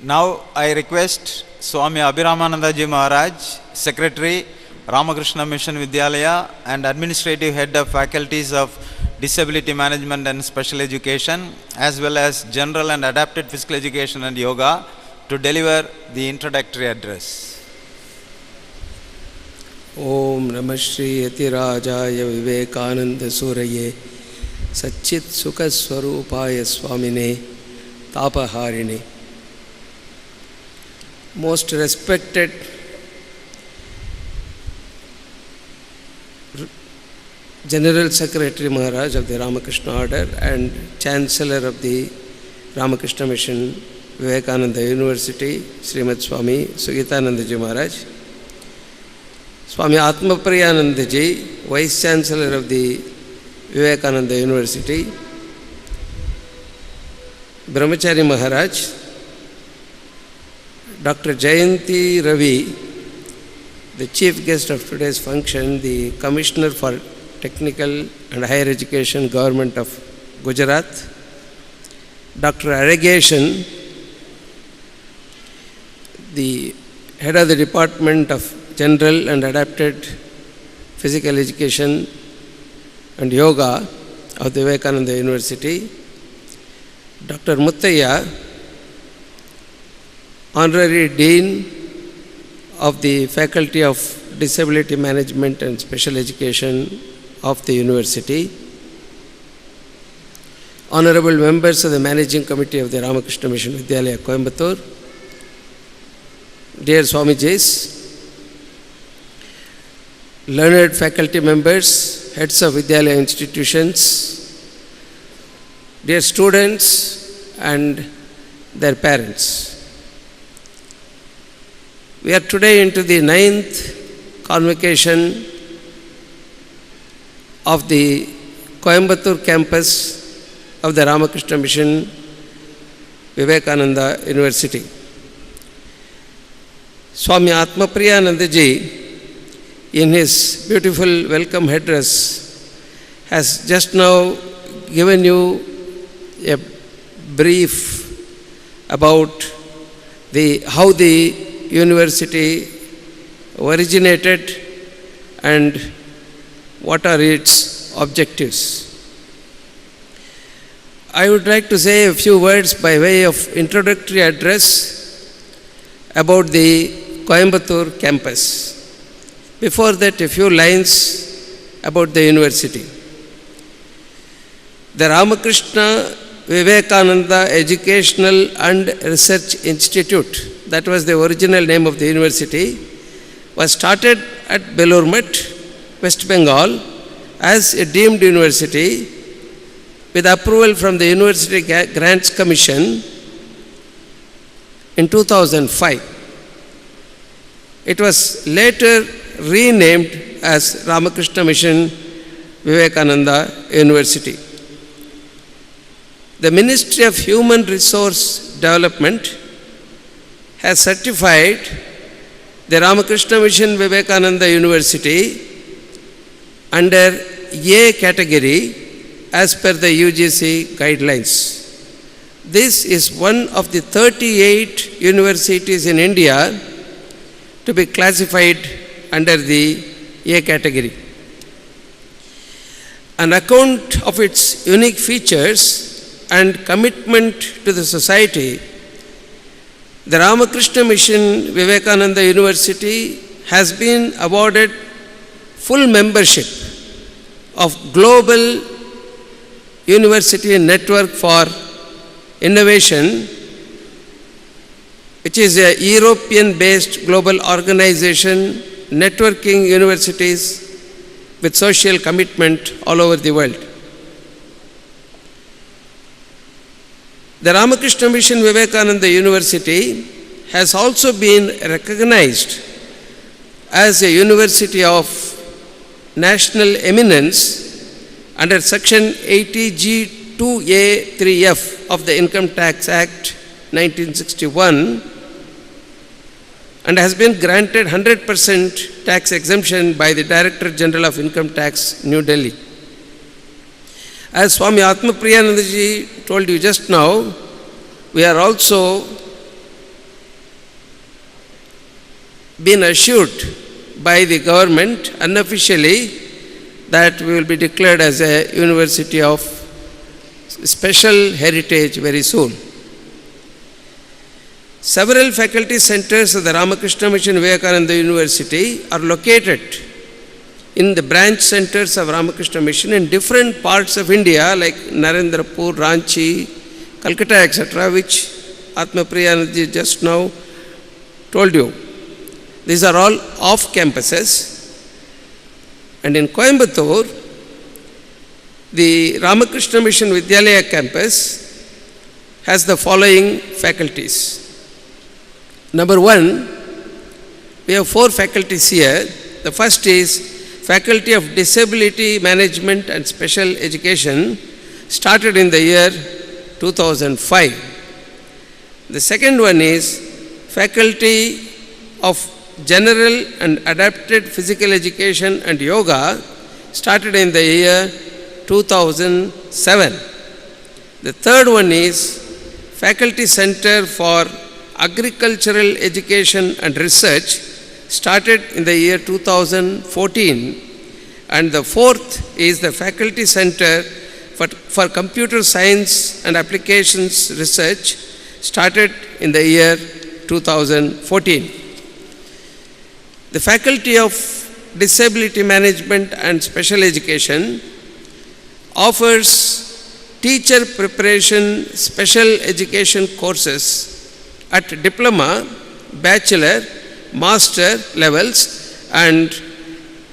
Now I request Swami Abhiramanandaji Maharaj, Secretary, Ramakrishna Mission Vidyalaya and Administrative Head of Faculties of Disability Management and Special Education, as well as General and Adapted Physical Education and Yoga, to deliver the introductory address. Om Namah Shri Yatirajaya Vivekananda Suraye Satchit Sukha Swarupaya Swamine Tapaharini. Most respected General Secretary Maharaj of the Ramakrishna Order and Chancellor of the Ramakrishna Mission Vivekananda University, Srimad Swami Sugitanandaji Maharaj, Swami Atmapriyanandaji, Vice Chancellor of the Vivekananda University, Brahmachari Maharaj, Dr. Jayanti Ravi, the chief guest of today's function, the Commissioner for Technical and Higher Education, Government of Gujarat, Dr. Aragation, the Head of the Department of General and Adapted Physical Education and Yoga of the Vivekananda University, Dr. Muttaya, Honorary Dean of the Faculty of Disability Management and Special Education of the University, Honorable Members of the Managing Committee of the Ramakrishna Mission Vidyalaya, Coimbatore, dear Swamijis, learned faculty members, heads of Vidyalaya institutions, dear students and their parents. We are today into the 9th convocation of the Coimbatore campus of the Ramakrishna Mission Vivekananda University. Swami Atmapriyanandaji, in his beautiful welcome address, has just now given you a brief about how the university originated and what are its objectives. I would like to say a few words by way of introductory address about the Coimbatore campus. Before that, a few lines about the university. The Ramakrishna Vivekananda Educational and Research Institute, that was the original name of the university, was started at Belur, West Bengal, as a deemed university with approval from the University Grants Commission in 2005. It was later renamed as Ramakrishna Mission Vivekananda University. The Ministry of Human Resource Development has certified the Ramakrishna Mission Vivekananda University under A category as per the UGC guidelines. This is one of the 38 universities in India to be classified under the A category. On account of its unique features and commitment to the society, the Ramakrishna Mission Vivekananda University has been awarded full membership of Global University Network for Innovation, which is a European-based global organization networking universities with social commitment all over the world. The Ramakrishna Mission Vivekananda University has also been recognized as a university of national eminence under Section 80G2A3F of the Income Tax Act 1961 and has been granted 100% tax exemption by the Director General of Income Tax, New Delhi. As Swami Atmapriyanandaji told you just now, we are also been assured by the government unofficially that we will be declared as a university of special heritage very soon. Several faculty centers of the Ramakrishna Mission Vivekananda University are located in the branch centers of Ramakrishna Mission in different parts of India like Narendrapur, Ranchi, Calcutta, etc., which Atma Priyanandaji just now told you. These are all off campuses. And in Coimbatore, the Ramakrishna Mission Vidyalaya campus has the following faculties. Number one, we have 4 faculties here. The first is Faculty of Disability Management and Special Education, started in the year 2005. The second one is Faculty of General and Adapted Physical Education and Yoga, started in the year 2007. The third one is Faculty Center for Agricultural Education and Research, started in the year 2014. And the fourth is the Faculty Center for Computer Science and Applications Research, started in the year 2014. The Faculty of Disability Management and Special Education offers teacher preparation special education courses at diploma, bachelor, master levels and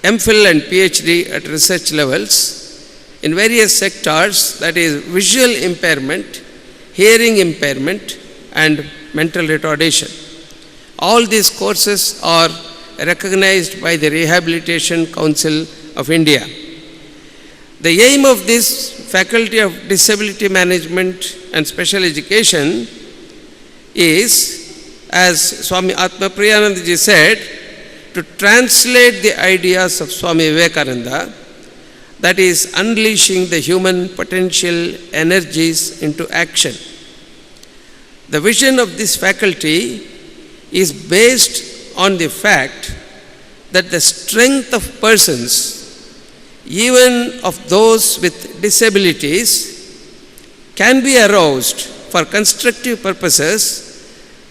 MPhil and PhD at research levels in various sectors, that is visual impairment, hearing impairment and mental retardation. All these courses are recognized by the Rehabilitation Council of India. The aim of this Faculty of Disability Management and Special Education is, as Swami Atma Priyanandaji said, to translate the ideas of Swami Vivekananda, that is, unleashing the human potential energies into action. The vision of this faculty is based on the fact that the strength of persons, even of those with disabilities, can be aroused for constructive purposes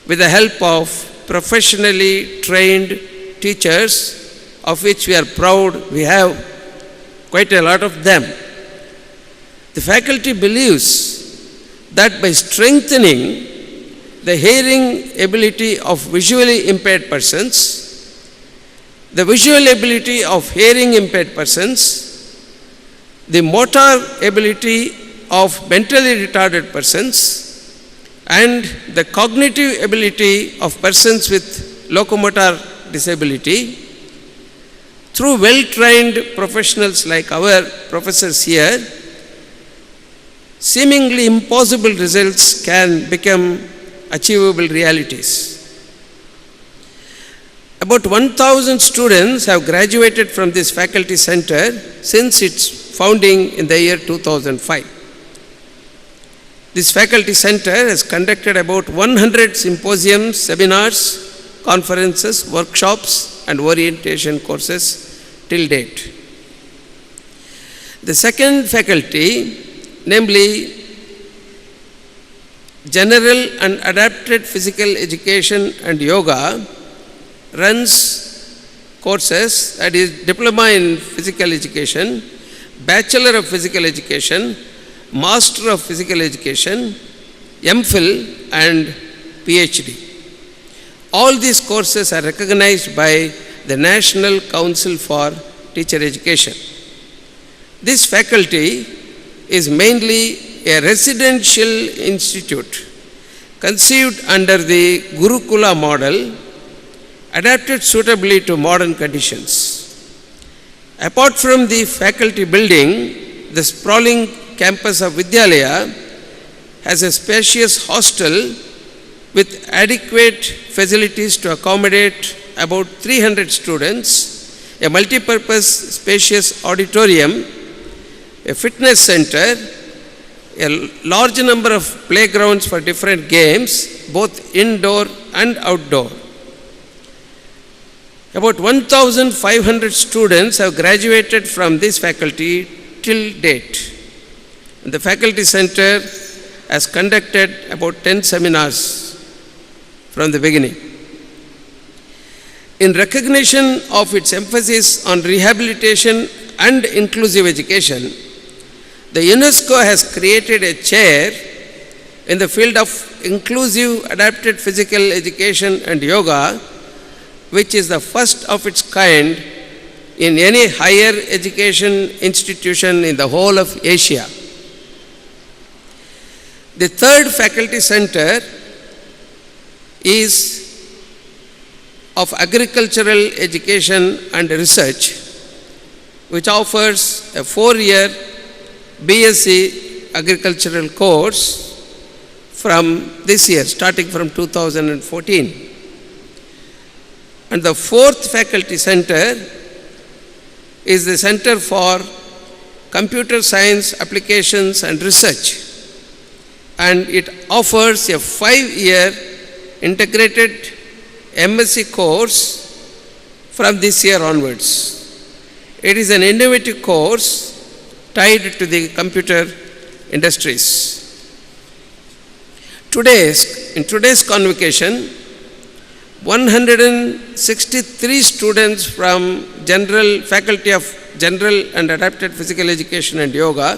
with the help of professionally trained teachers, of which we are proud. We have quite a lot of them. The faculty believes that by strengthening the hearing ability of visually impaired persons, the visual ability of hearing impaired persons, the motor ability of mentally retarded persons, and the cognitive ability of persons with locomotor disability, through well-trained professionals like our professors here, seemingly impossible results can become achievable realities. About 1,000 students have graduated from this faculty center since its founding in the year 2005. This faculty center has conducted about 100 symposiums, seminars, conferences, workshops and orientation courses till date. The second faculty, namely General and Adapted Physical Education and Yoga, runs courses, that is Diploma in Physical Education, Bachelor of Physical Education, Master of Physical Education, MPhil and PhD. All these courses are recognized by the National Council for Teacher Education. This faculty is mainly a residential institute conceived under the Gurukula model, adapted suitably to modern conditions. Apart from the faculty building, the sprawling campus of Vidyalaya has a spacious hostel with adequate facilities to accommodate about 300 students, a multi-purpose spacious auditorium, a fitness center, a large number of playgrounds for different games, both indoor and outdoor. About 1,500 students have graduated from this faculty till date. The faculty center has conducted about 10 seminars from the beginning. In recognition of its emphasis on rehabilitation and inclusive education, the UNESCO has created a chair in the field of inclusive adapted physical education and yoga, which is the first of its kind in any higher education institution in the whole of Asia. The third faculty center is of agricultural education and research, which offers a 4-year BSc agricultural course from this year, starting from 2014. And the fourth faculty center is the Center for Computer Science Applications and Research, and it offers a 5-year integrated MSc course from this year onwards. It is an innovative course tied to the computer industries. In today's convocation, 163 students from Faculty of General and Adapted Physical Education and Yoga,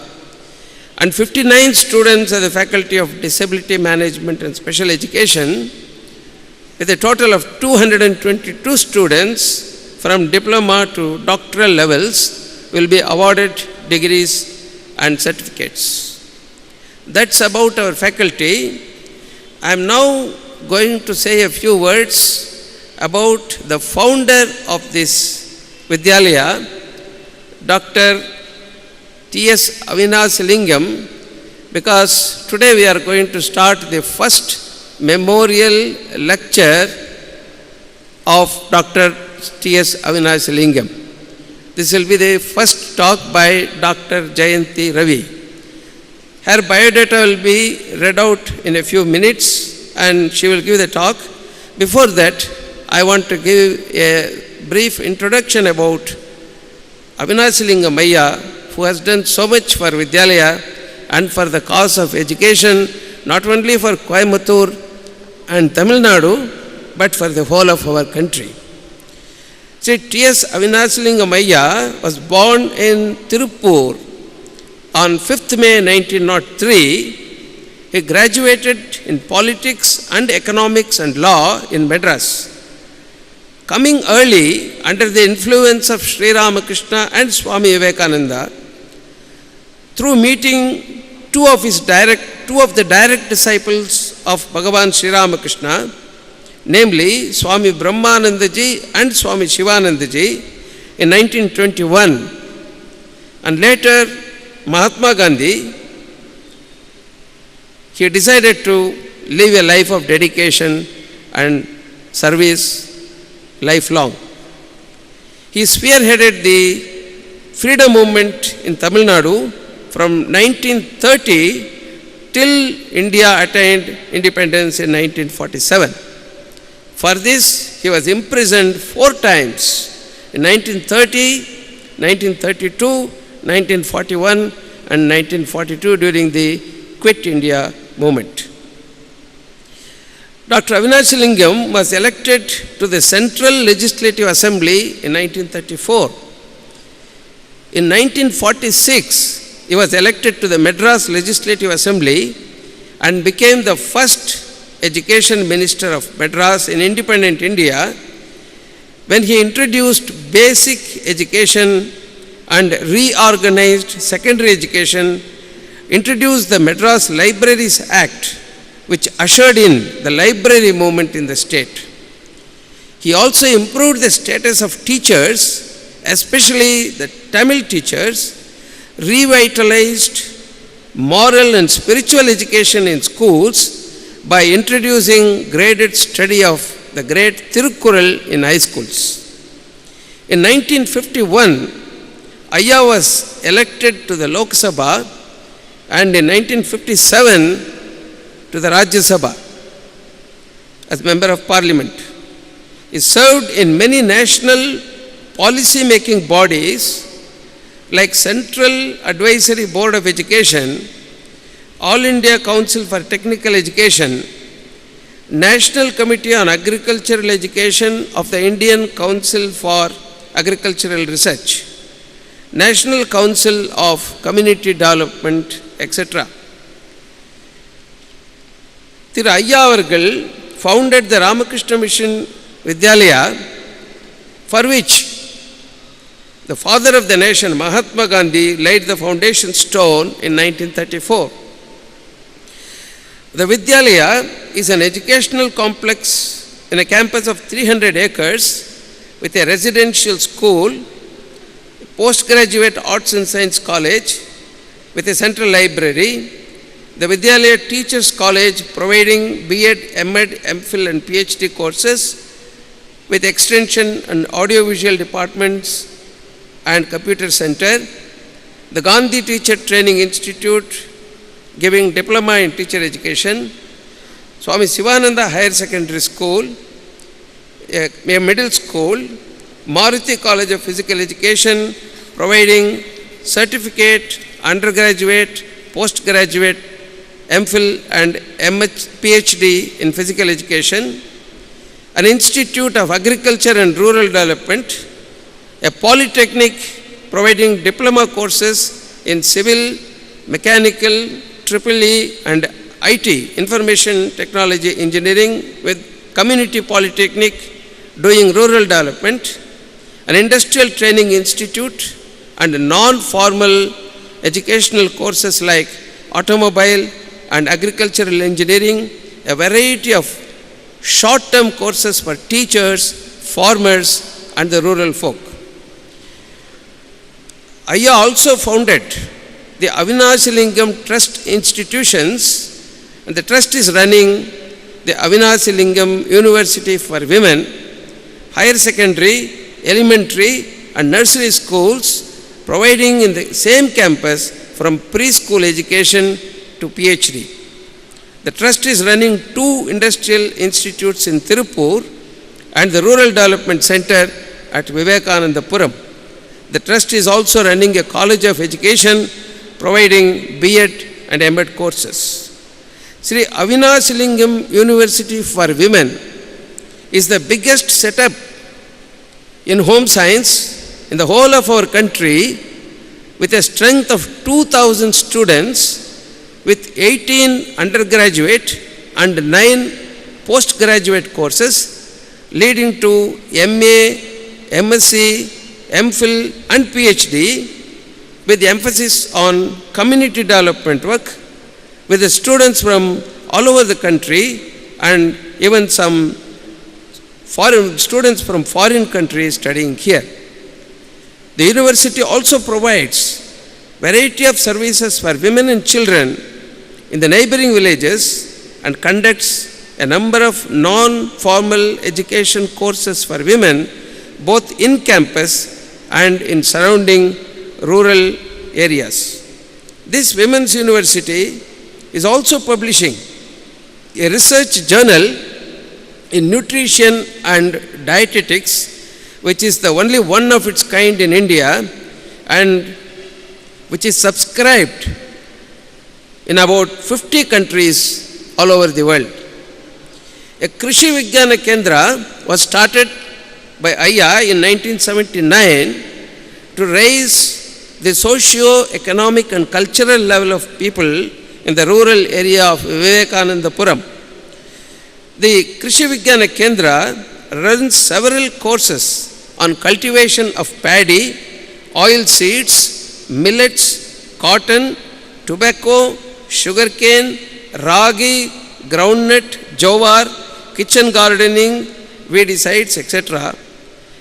and 59 students at the Faculty of Disability Management and Special Education, with a total of 222 students from diploma to doctoral levels, will be awarded degrees and certificates. That's about our faculty. I am now going to say a few words about the founder of this Vidyalaya, Dr. T.S. Avinash Lingam, because today we are going to start the first memorial lecture of Dr. T.S. Avinash Lingam. This will be the first talk by Dr. Jayanti Ravi. Her biodata will be read out in a few minutes and she will give the talk. Before that, I want to give a brief introduction about Avinash Lingam Ayya, who has done so much for Vidyalaya and for the cause of education, not only for Coimbatore and Tamil Nadu, but for the whole of our country. See, T.S. Avinash Lingam Ayya was born in Tirupur on 5th May 1903. He graduated in politics and economics and law in Madras. Coming early under the influence of Sri Ramakrishna and Swami Vivekananda, through meeting two of the direct disciples of Bhagavan Sri Ramakrishna, namely Swami Brahmanandaji and Swami Shivanandaji in 1921, and later Mahatma Gandhi, he decided to live a life of dedication and service lifelong. He spearheaded the freedom movement in Tamil Nadu from 1930 till India attained independence in 1947. For this, he was imprisoned 4 times in 1930, 1932, 1941 and 1942 during the Quit India movement. Dr. Avinash Lingam was elected to the Central Legislative Assembly in 1934. In 1946, he was elected to the Madras Legislative Assembly and became the first Education Minister of Madras in independent India, when he introduced basic education and reorganized secondary education, introduced the Madras Libraries Act, which ushered in the library movement in the state. He also improved the status of teachers, especially the Tamil teachers, revitalized moral and spiritual education in schools by introducing graded study of the great Tirukkural in high schools. In 1951, Ayya was elected to the Lok Sabha, and in 1957 to the Rajya Sabha as Member of Parliament. is served in many national policy-making bodies like Central Advisory Board of Education, All India Council for Technical Education, National Committee on Agricultural Education of the Indian Council for Agricultural Research, National Council of Community Development, etc. Thiru Ayya avargal founded the Ramakrishna Mission Vidyalaya, for which the father of the nation, Mahatma Gandhi, laid the foundation stone in 1934. The Vidyalaya is an educational complex in a campus of 300 acres with a residential school, postgraduate arts and science college with a central library, the Vidyalaya Teachers College providing B.Ed, M.Ed, M.Phil and Ph.D. courses with extension and audiovisual departments and computer center, the Gandhi Teacher Training Institute giving diploma in teacher education, Swami Sivananda Higher Secondary School, a middle school, Maruti College of Physical Education providing certificate, undergraduate, postgraduate, M.Phil and PhD in physical education, an Institute of Agriculture and Rural Development, a polytechnic providing diploma courses in civil, mechanical, EEE and IT, information technology engineering with community polytechnic doing rural development, an industrial training institute and non-formal educational courses like automobile and agricultural engineering, a variety of short-term courses for teachers, farmers and the rural folk. Ayya also founded the Avinasilingam Trust institutions, and the trust is running the Avinasilingam University for Women, higher secondary, elementary and nursery schools, providing in the same campus from preschool education to PhD. The trust is running 2 industrial institutes in Tirupur and the Rural Development Center at Vivekanandapuram. The trust is also running a College of Education providing B.Ed and M.Ed courses. Sri Avinasilingam University for Women is the biggest setup in home science in the whole of our country, with a strength of 2,000 students with 18 undergraduate and 9 postgraduate courses leading to MA, MSc, M.Phil and PhD, with emphasis on community development work with the students from all over the country and even some foreign students from foreign countries studying here. The university also provides variety of services for women and children in the neighboring villages and conducts a number of non-formal education courses for women both in campus and in surrounding rural areas. This women's university is also publishing a research journal in nutrition and dietetics, which is the only one of its kind in India and which is subscribed in about 50 countries all over the world. A Krishi Vigyana Kendra was started by Ayya in 1979 to raise the socio-economic and cultural level of people in the rural area of Vivekanandapuram. The Krishi Vigyana Kendra runs several courses on cultivation of paddy, oil seeds, millets, cotton, tobacco, sugarcane, ragi, groundnut, jowar, kitchen gardening, weedicides, etc.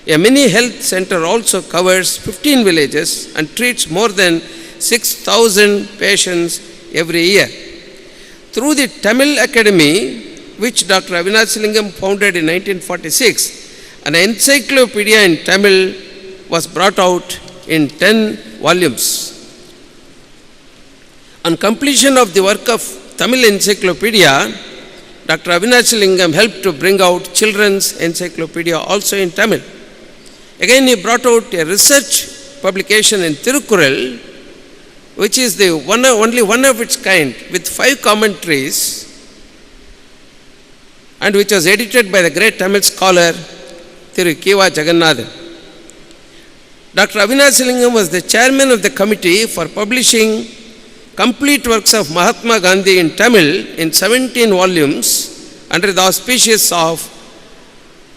A mini health center also covers 15 villages and treats more than 6,000 patients every year. Through the Tamil Academy, which Dr. Avinasilingam founded in 1946, an encyclopedia in Tamil was brought out in 10 volumes. On completion of the work of Tamil Encyclopedia, Dr. Avinachalingam helped to bring out children's encyclopedia also in Tamil. Again, he brought out a research publication in Tirukkural, which is the only one of its kind with 5 commentaries, and which was edited by the great Tamil scholar Thiru Kiva Jagannathan. Dr. Avinachalingam was the chairman of the committee for publishing complete works of Mahatma Gandhi in Tamil in 17 volumes under the auspices of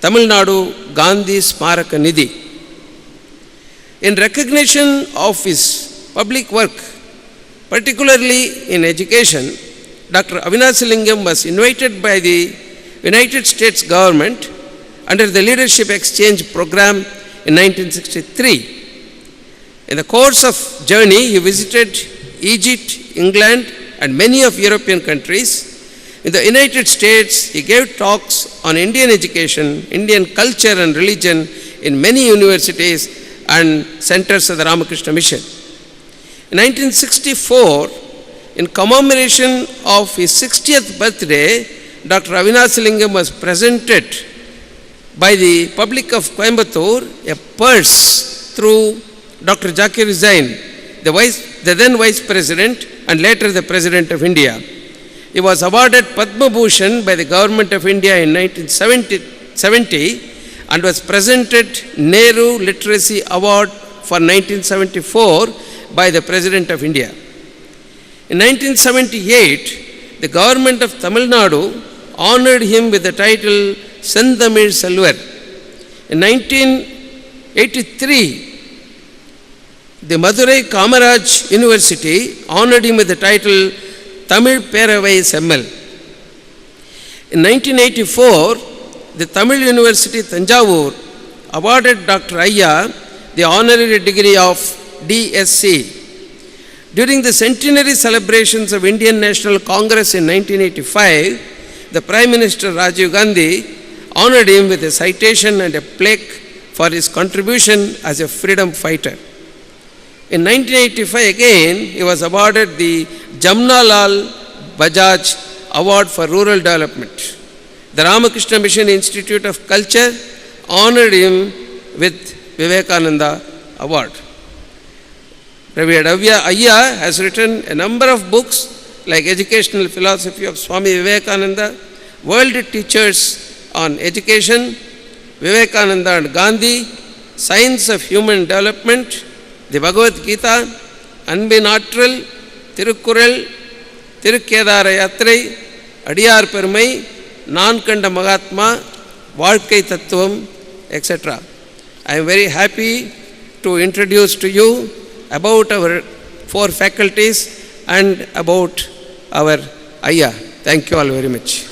Tamil Nadu Gandhi Smaraka Nidhi. In recognition of his public work, particularly in education, Dr. Avinachalingam was invited by the United States government under the Leadership Exchange Program in 1963. In the course of journey, he visited Egypt, England, and many of European countries. In the United States, he gave talks on Indian education, Indian culture and religion in many universities and centers of the Ramakrishna Mission. In 1964, in commemoration of his 60th birthday, Dr. Avinachalingam was presented by the public of Coimbatore a purse through Dr. Zakir Hussain, the then Vice President and later the President of India. He was awarded Padma Bhushan by the Government of India in 1970 and was presented Nehru Literacy Award for 1974 by the President of India. In 1978, the government of Tamil Nadu honored him with the title Senthamil Selvar. In 1983, the Madurai Kamaraj University honored him with the title Tamil Peravai Semmal. In 1984, the Tamil University Tanjavur awarded Dr. Ayya the honorary degree of DSc. During the centenary celebrations of Indian National Congress in 1985, the Prime Minister Rajiv Gandhi honored him with a citation and a plaque for his contribution as a freedom fighter. In 1985 again, he was awarded the Jamnalal Bajaj Award for Rural Development. The Ramakrishna Mission Institute of Culture honored him with Vivekananda Award. Revered Ayya has written a number of books like Educational Philosophy of Swami Vivekananda, World Teachers on Education, Vivekananda and Gandhi, Science of Human Development, the Bhagavad Gita, Anbin Aatral, Tirukkural, Tirukkedara Yatrai, Adiyar Permai, Nankanda Mahatma, Vaalkai Tattvam, etc. I am very happy to introduce to you about our 4 faculties and about our Ayya. Thank you all very much.